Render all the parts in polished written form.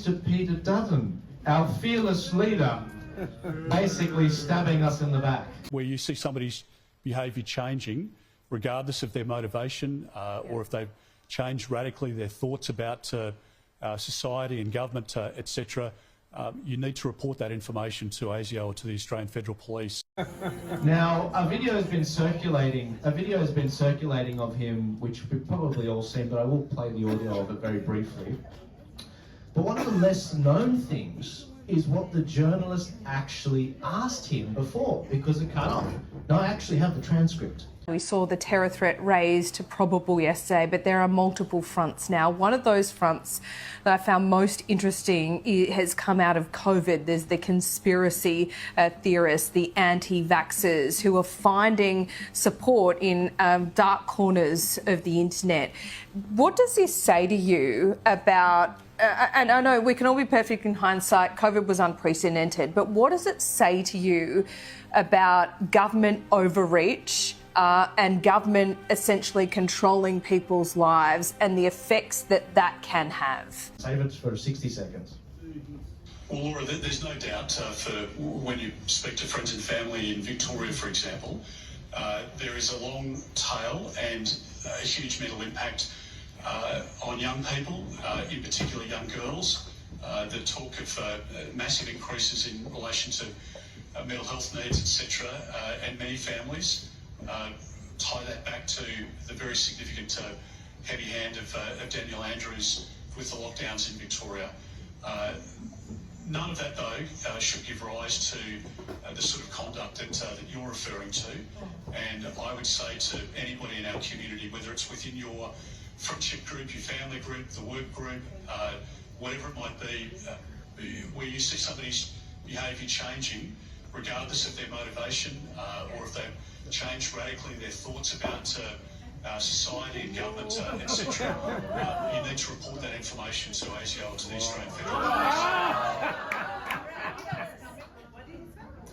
Mr. Peter Dutton, our fearless leader, basically stabbing us in the back. Where you see somebody's behaviour changing, regardless of their motivation or if they've changed radically their thoughts about society and government, etc., you need to report that information to ASIO or to the Australian Federal Police. Now, a video has been circulating of him, which we've probably all seen, but I will play the audio of it very briefly. But one of the less known things is what the journalist actually asked him before, because it cut off. Now, I actually have the transcript. We saw the terror threat raised probable yesterday, but there are multiple fronts now. One of those fronts that I found most interesting has come out of COVID. There's the conspiracy theorists, the anti-vaxxers, who are finding support in dark corners of the internet. What does this say to you about, and I know we can all be perfect in hindsight, COVID was unprecedented, but what does it say to you about government overreach and government essentially controlling people's lives and the effects that that can have? Save it for 60 seconds. Well, Laura, there's no doubt for when you speak to friends and family in Victoria, for example, there is a long tail and a huge mental impact on young people, in particular young girls. The talk of massive increases in relation to mental health needs, etc., and many families tie that back to the very significant heavy hand of Daniel Andrews with the lockdowns in Victoria. None of that, though, should give rise to the sort of conduct that you're referring to. And I would say to anybody in our community, whether it's within your friendship group, your family group, the work group, whatever it might be, where you see somebody's behaviour changing, regardless of their motivation or if they've changed radically their thoughts about society and government, etc., you need to report that information to ASIO or to the Australian Federal Police.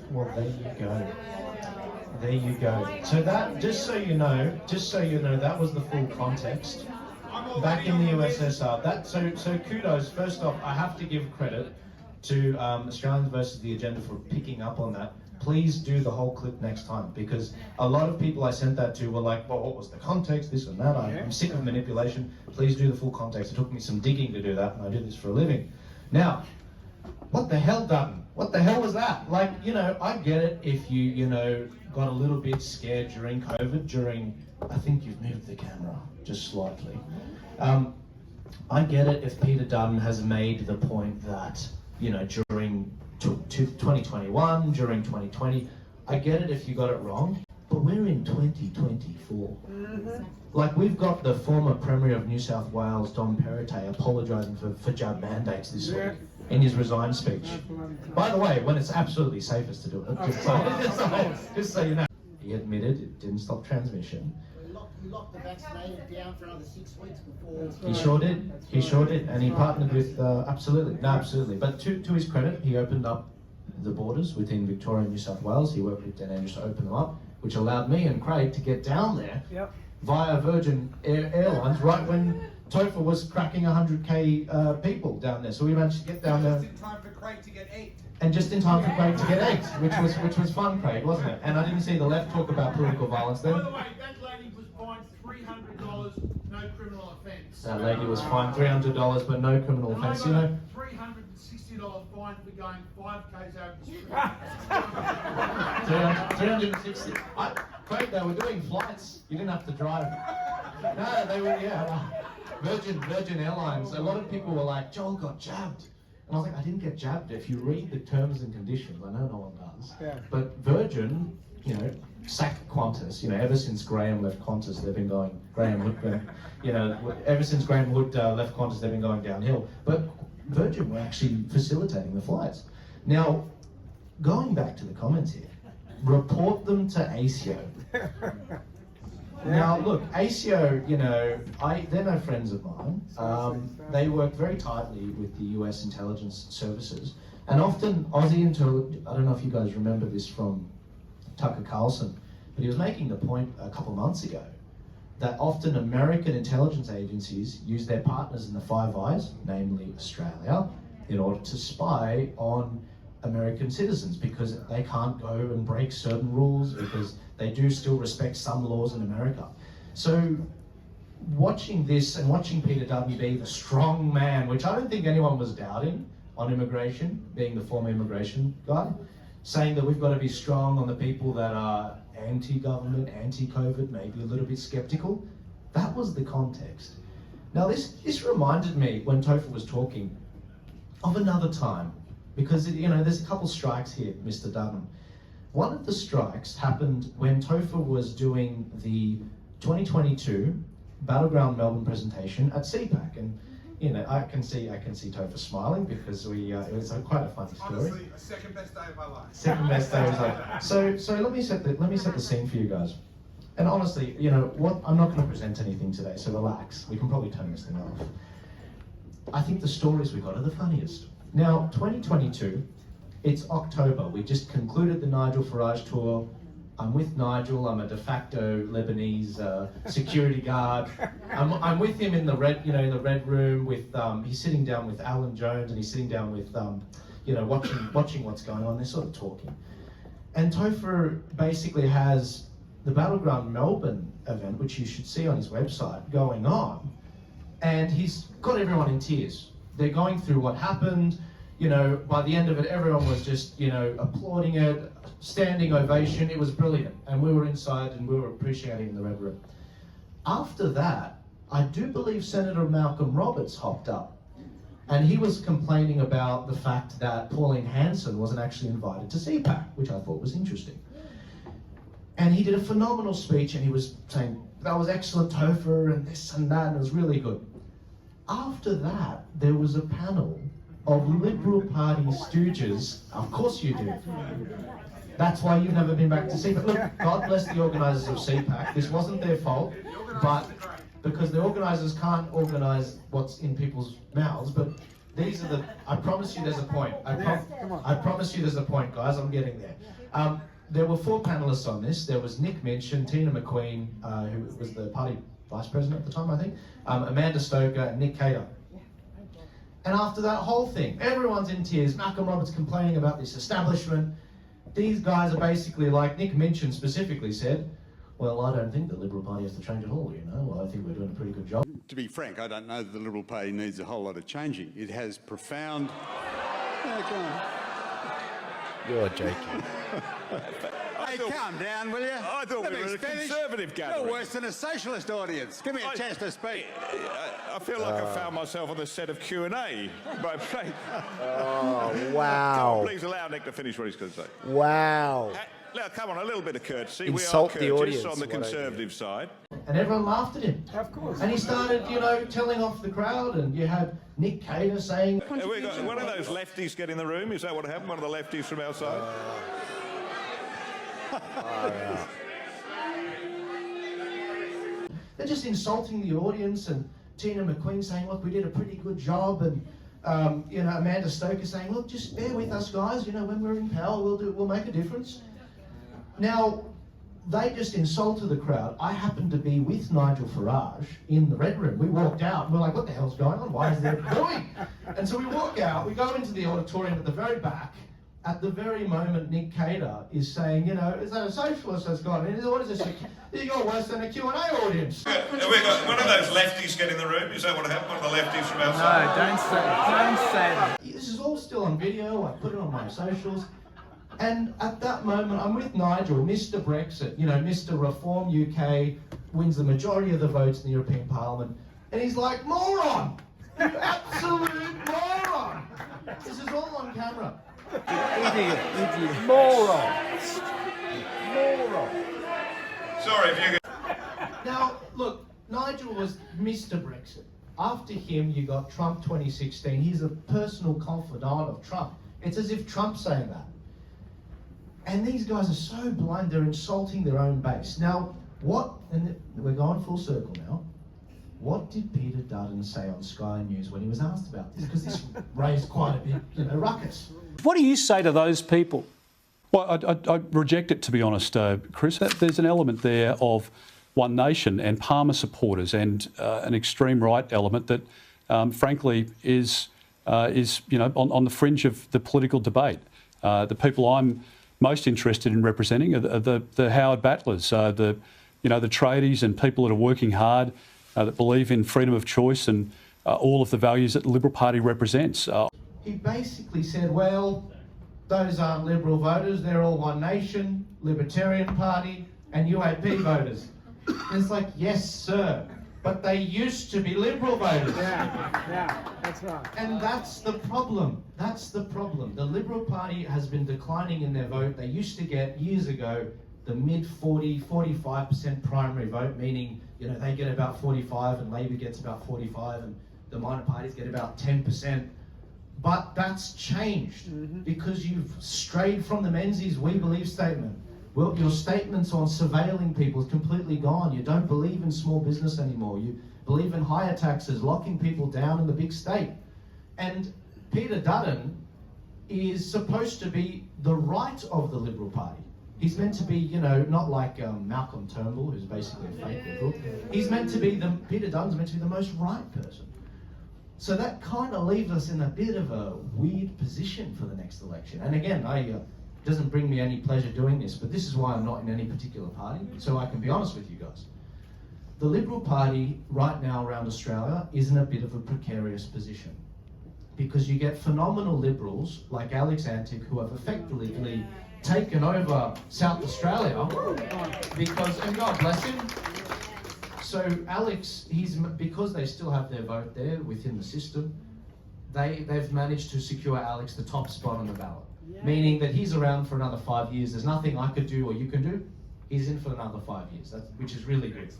Well, there you go. There you go. So that, just so you know, that was the full context. Back in the USSR, so kudos. First off, I have to give credit to Australians versus the Agenda for picking up on that. Please do the whole clip next time, because a lot of people I sent that to were like, well, what was the context, this and that. I'm sick of manipulation. Please do the full context. It took me some digging to do that, and I do this for a living. Now, what the hell, Dutton? What the hell was that? Like, I get it if you got a little bit scared during COVID, I think you've moved the camera just slightly. I get it if Peter Dutton has made the point that, during 2021, during 2020, I get it if you got it wrong, but we're in 2024. Like, we've got the former Premier of New South Wales, Dom Perrottet, apologising for jab mandates this week in his resign speech. By the way, when it's absolutely safest to do it, just so you know. He admitted it didn't stop transmission. We locked the vaccinated down for another 6 weeks before. He sure did, and he partnered with, absolutely. But to his credit, he opened up the borders within Victoria and New South Wales. He worked with Dan Andrews to open them up, which allowed me and Craig to get down there via Virgin Airlines right when Topher was cracking 100k people down there. So we managed to get down there. Just in time for Craig to get 8. And just in time for Craig to get 8, which was fun, Craig, wasn't it? And I didn't see the left talk about political violence then. By the way, that lady was fined $300, no criminal offence. That lady was fined $300, but no criminal offence. $360 fine for going 5k's over the street. 360. Craig, they were doing flights. You didn't have to drive. No, they were, Virgin Airlines. A lot of people were like, Joel got jabbed. And I was like, I didn't get jabbed. If you read the terms and conditions, I know no one does. But Virgin, sacked Qantas. Ever since Graham left Qantas, they've been going, ever since Graham Hood left Qantas, they've been going downhill. But Virgin were actually facilitating the flights. Now, going back to the comments here, report them to ASIO. Now, look, ASIO, they're no friends of mine. They work very tightly with the US intelligence services. And often Aussie I don't know if you guys remember this from Tucker Carlson, but he was making the point a couple of months ago that often American intelligence agencies use their partners in the Five Eyes, namely Australia, in order to spy on American citizens, because they can't go and break certain rules, because they do still respect some laws in America. So watching this and watching Peter Dutton be the strong man, which I don't think anyone was doubting on immigration, being the former immigration guy, saying that we've got to be strong on the people that are anti-government, anti-COVID, maybe a little bit skeptical. That was the context. Now this reminded me, when Topher was talking, of another time, because there's a couple strikes here, Mr. Dutton. One of the strikes happened when Topher was doing the 2022 Battleground Melbourne presentation at CPAC, and I can see Topher smiling, because it was quite a funny story. Honestly, a second best day of my life. Second best day of his life. So let me set the scene for you guys. And honestly, what, I'm not going to present anything today, so relax. We can probably turn this thing off. I think the stories we got are the funniest. Now, 2022, it's October. We just concluded the Nigel Farage tour. I'm with Nigel. I'm a de facto Lebanese security guard. I'm with him in the red, in the red room. With he's sitting down with Alan Jones, and he's sitting down with, watching what's going on. They're sort of talking, and Topher basically has the Battleground Melbourne event, which you should see on his website, going on, and he's got everyone in tears. They're going through what happened. By the end of it, everyone was just, applauding it, standing ovation. It was brilliant. And we were inside and we were appreciating it in the red room. After that, I do believe Senator Malcolm Roberts hopped up. And he was complaining about the fact that Pauline Hanson wasn't actually invited to CPAC, which I thought was interesting. And he did a phenomenal speech, and he was saying, that was excellent, Topher, and this and that, and it was really good. After that, there was a panel of Liberal Party stooges. Of course you do. That's why you've never been back to CPAC. Look, God bless the organisers of CPAC. This wasn't their fault, but because the organisers can't organise what's in people's mouths, but these are I promise you there's a point. I promise you there's a point, guys. I'm getting there. There were 4 panellists on this. There was Nick Minchin, Tina McQueen, who was the party vice president at the time, I think, Amanda Stoker, and Nick Cater. And after that whole thing, everyone's in tears. Malcolm Roberts complaining about this establishment. These guys are basically, like Nick Minchin specifically said, well, I don't think the Liberal Party has to change at all, Well, I think we're doing a pretty good job. To be frank, I don't know that the Liberal Party needs a whole lot of changing. It has profound... Oh, go on. You're joking. Hey, calm down, will you? I thought we were a Conservative gathering. You're worse than a socialist audience. Give me a chance to speak. I feel like I found myself on the set of Q&A. Oh, wow. Please allow Nick to finish what he's going to say. Wow. Now, come on, a little bit of courtesy. Insult we are the courteous audience, on the what I Conservative side. And everyone laughed at him. Of course. And he started, telling off the crowd, and you had Nick Cater saying... We got one of those lefties get in the room. Is that what happened? One of the lefties from outside? They're just insulting the audience, and Tina McQueen saying, look, we did a pretty good job, and Amanda Stoker saying, look, just bear with us, guys, when we're in power, we'll make a difference. Now, they just insulted the crowd. I happened to be with Nigel Farage in the red room. We walked out, and we're like, what the hell's going on? Why is there booing? And so we walk out, we go into the auditorium at the very back. At the very moment, Nick Cater is saying, is that a socialist that's gone in? What is this? You're worse than a Q&A audience. We got one of those lefties get in the room. Is that what happened? One of the lefties from outside? No, don't say that. This is all still on video. I put it on my socials. And at that moment, I'm with Nigel, Mr. Brexit, Mr. Reform UK, wins the majority of the votes in the European Parliament. And he's like, moron! You absolute moron! This is all on camera. Idiot. Moron. Sorry if you... Now, look, Nigel was Mr. Brexit. After him, you got Trump 2016. He's a personal confidant of Trump. It's as if Trump's saying that. And these guys are so blind, they're insulting their own base. Now, and we're going full circle now, what did Peter Dutton say on Sky News when he was asked about this? Because this raised quite a bit, ruckus. What do you say to those people? Well, I reject it, to be honest, Chris. There's an element there of One Nation and Palmer supporters and an extreme right element that, frankly, is is, on the fringe of the political debate. The people I'm most interested in representing are the Howard Battlers, the tradies and people that are working hard, that believe in freedom of choice and all of the values that the Liberal Party represents. He basically said, well, those aren't Liberal voters, they're all One Nation, Libertarian Party and UAP voters. And it's like, yes, sir, but they used to be Liberal voters. Yeah, that's right. And that's the problem. That's the problem. The Liberal Party has been declining in their vote. They used to get, years ago, the mid-40, 45% primary vote, meaning, they get about 45 and Labor gets about 45 and the minor parties get about 10%. But that's changed because you've strayed from the Menzies We Believe statement. Well, your statements on surveilling people is completely gone. You don't believe in small business anymore. You believe in higher taxes, locking people down in the big state. And Peter Dutton is supposed to be the right of the Liberal Party. He's meant to be, not like Malcolm Turnbull, who's basically a fake Liberal. He's meant to be Peter Dutton's meant to be the most right person. So that kind of leaves us in a bit of a weird position for the next election. And again, it doesn't bring me any pleasure doing this, but this is why I'm not in any particular party, so I can be honest with you guys. The Liberal Party right now around Australia is in a bit of a precarious position because you get phenomenal Liberals like Alex Antic who have effectively taken over South Australia because, and God bless him. So Alex, because they still have their vote there within the system, they've managed to secure Alex the top spot on the ballot. Meaning that he's around for another 5 years. There's nothing I could do or you can do. He's in for another 5 years, which is really good.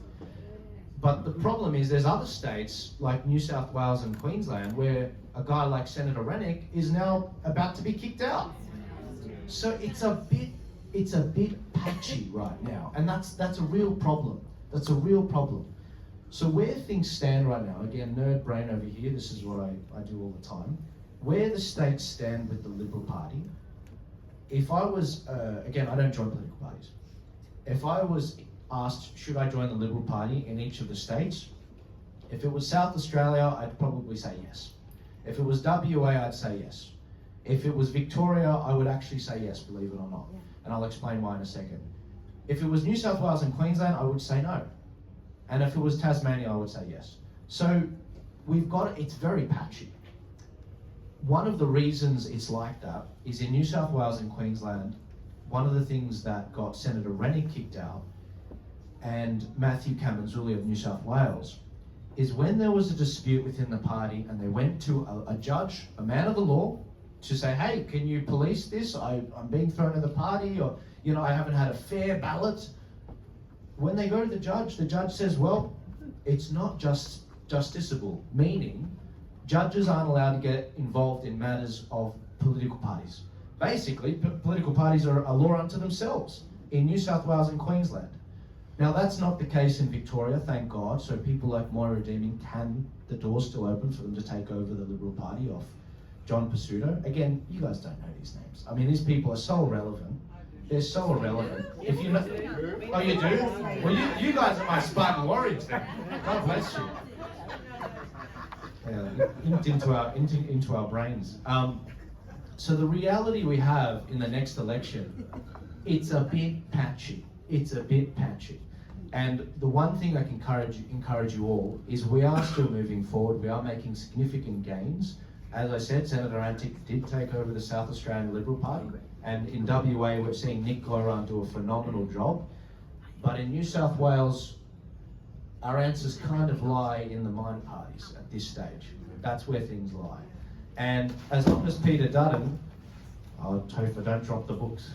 But the problem is there's other states like New South Wales and Queensland where a guy like Senator Rennick is now about to be kicked out. So it's a bit patchy right now, and that's a real problem. That's a real problem. So where things stand right now, again, nerd brain over here, this is what I do all the time. Where the states stand with the Liberal Party, if I was, again, I don't join political parties. If I was asked, should I join the Liberal Party in each of the states? If it was South Australia, I'd probably say yes. If it was WA, I'd say yes. If it was Victoria, I would actually say yes, believe it or not. And I'll explain why in a second. If it was New South Wales and Queensland, I would say no. And if it was Tasmania, I would say yes. So it's very patchy. One of the reasons it's like that is in New South Wales and Queensland, one of the things that got Senator Rennick kicked out and Matthew Kamanzuli of New South Wales is when there was a dispute within the party and they went to a judge, a man of the law, to say, hey, can you police this? I'm being thrown in the party, or I haven't had a fair ballot. When they go to the judge says, well, it's not just justiciable, meaning judges aren't allowed to get involved in matters of political parties. Basically, political parties are a law unto themselves in New South Wales and Queensland. Now, that's not the case in Victoria, thank God, so people like Moira Deeming the door's still open for them to take over the Liberal Party off John Pizzuto. Again, you guys don't know these names. I mean, these people are so irrelevant. They're so irrelevant. If you know, oh, you do? Well, you guys are my Spartan warriors then. God bless you. Into our brains. So the reality we have in the next election, it's a bit patchy. It's a bit patchy. And the one thing I can encourage you all is we are still moving forward. We are making significant gains. As I said, Senator Antic did take over the South Australian Liberal Party. And in WA, we're seeing Nick Goran do a phenomenal job. But in New South Wales, our answers kind of lie in the minor parties at this stage. That's where things lie. And as long as Peter Dutton, oh, Topher, don't drop the books.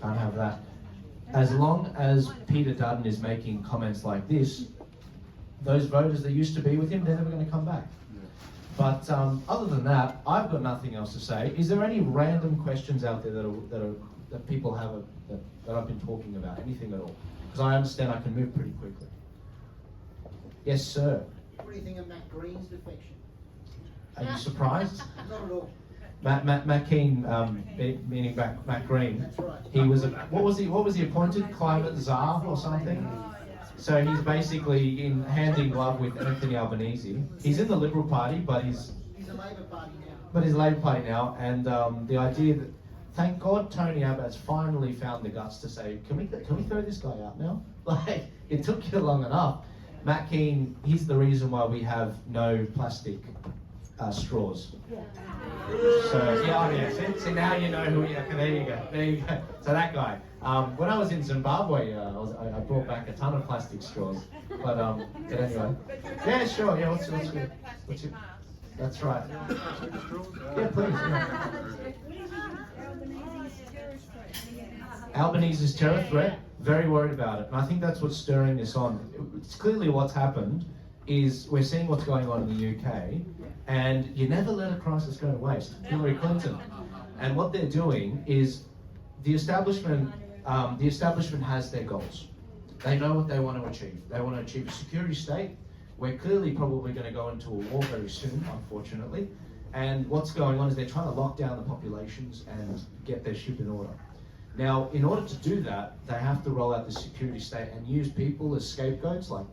Can't have that. As long as Peter Dutton is making comments like this, those voters that used to be with him, they're never going to come back. But other than that, I've got nothing else to say. Is there any random questions out there that people have that I've been talking about? Anything at all? Because I understand I can move pretty quickly. Yes, sir. What do you think of Matt Green's defection? Are you surprised? Not at all. Matt Keane, meaning Matt Green. That's right. He was what was he appointed? Climate czar or something? So he's basically in hand in glove with Anthony Albanese. He's in the Liberal Party, but he's He's a Labor Party now. But he's Labor Party now, and the idea that, thank God, Tony Abbott's finally found the guts to say, can we throw this guy out now? Like, it took you long enough. Matt Keane, he's the reason why we have no plastic straws. So yeah, see now you know who. Yeah, there you go. So that guy. When I was in Zimbabwe, I brought back a ton of plastic straws. But anyway, yeah, sure. Yeah, what's your? That's right. Yeah, please. Yeah. Albanese's terror threat. Very worried about it, and I think that's what's stirring this on. It's clearly what's happened is we're seeing what's going on in the UK, and you never let a crisis go to waste. Hillary Clinton, and what they're doing is the establishment. The establishment has their goals. They know what they want to achieve. They want to achieve a security state. We're clearly probably going to go into a war very soon, unfortunately. And what's going on is they're trying to lock down the populations and get their ship in order. Now, in order to do that, they have to roll out the security state and use people as scapegoats, like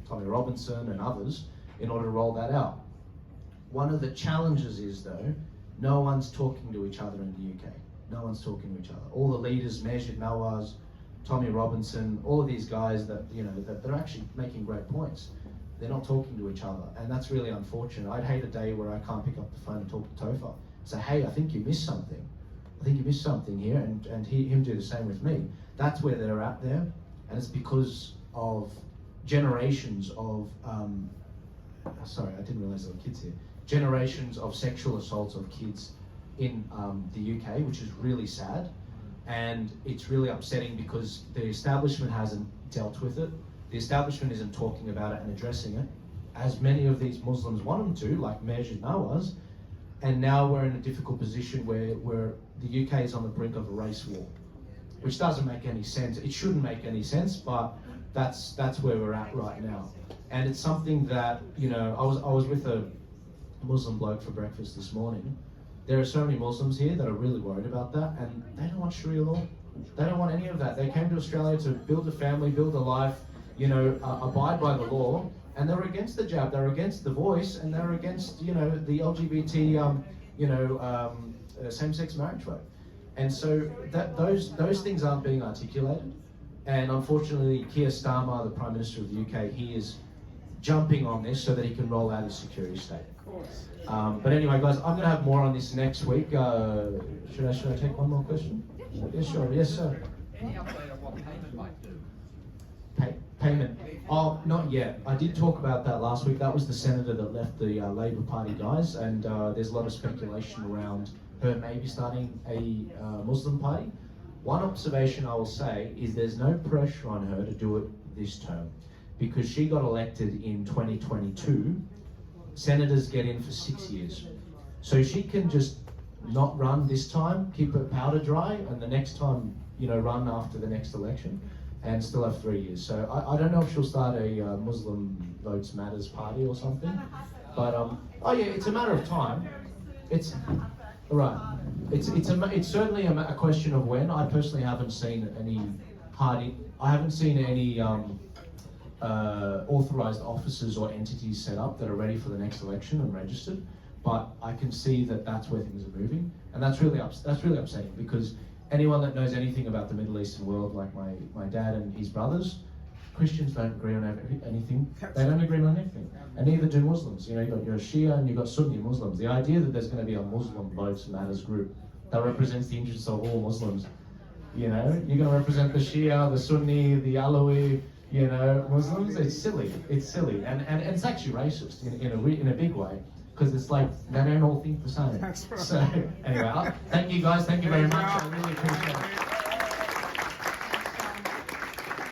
Tommy Robinson and others, in order to roll that out. One of the challenges is, though, no one's talking to each other in the UK. No one's talking to each other. All the leaders, Majid Nawaz, Tommy Robinson, all of these guys that, you know, that they're actually making great points. They're not talking to each other, and that's really unfortunate. I'd hate a day where I can't pick up the phone and talk to Topher. Say, hey, I think you missed something. I think you missed something here, and him do the same with me. That's where they're at there, and it's because of generations of, sorry, I didn't realize there were kids here. Generations of sexual assaults of kids in the UK, which is really sad, and it's really upsetting because the establishment hasn't dealt with it. The establishment isn't talking about it and addressing it, as many of these Muslims want them to, like Majid Nawaz, and now we're in a difficult position where the UK is on the brink of a race war, which doesn't make any sense. It shouldn't make any sense, but that's where we're at right now. And it's something that, you know, I was with a Muslim bloke for breakfast this morning. There are so many Muslims here that are really worried about that, and they don't want Sharia law. They don't want any of that. They came to Australia to build a family, build a life, you know, abide by the law, and they're against the jab, they're against the voice, and they're against, you know, the LGBT, same-sex marriage vote. And so those things aren't being articulated. And unfortunately, Keir Starmer, the Prime Minister of the UK, he is jumping on this so that he can roll out his security state. But anyway, guys, I'm going to have more on this next week. Should I take one more question? Yeah, sure. Yes, sir. Any update on what payment might do? Payment. Oh, not yet. I did talk about that last week. That was the senator that left the Labor Party guys, and there's a lot of speculation around her maybe starting a Muslim party. One observation I will say is there's no pressure on her to do it this term, because she got elected in 2022. Senators get in for 6 years. So she can just not run this time, keep her powder dry, and the next time, you know, run after the next election, and still have 3 years. So I don't know if she'll start a Muslim Votes Matters party or something, but oh yeah, it's a matter of time. It's right. It's certainly a question of when. I personally haven't seen any party. I haven't seen any authorised offices or entities set up that are ready for the next election and registered. But I can see that that's where things are moving, and that's really upsetting, because anyone that knows anything about the Middle Eastern world, like my dad and his brothers, Christians don't agree on anything. They don't agree on anything, and neither do Muslims. You know, you've got your Shia and you've got Sunni Muslims. The idea that there's going to be a Muslim Votes Matters group that represents the interests of all Muslims, you know, you're going to represent the Shia, the Sunni, the Alawi, you know, Muslims. It's silly. It's silly, and it's actually racist in a big way. Because it's like, they don't all think the same. That's right. So, anyway, thank you guys. Thank you very much. I really appreciate it.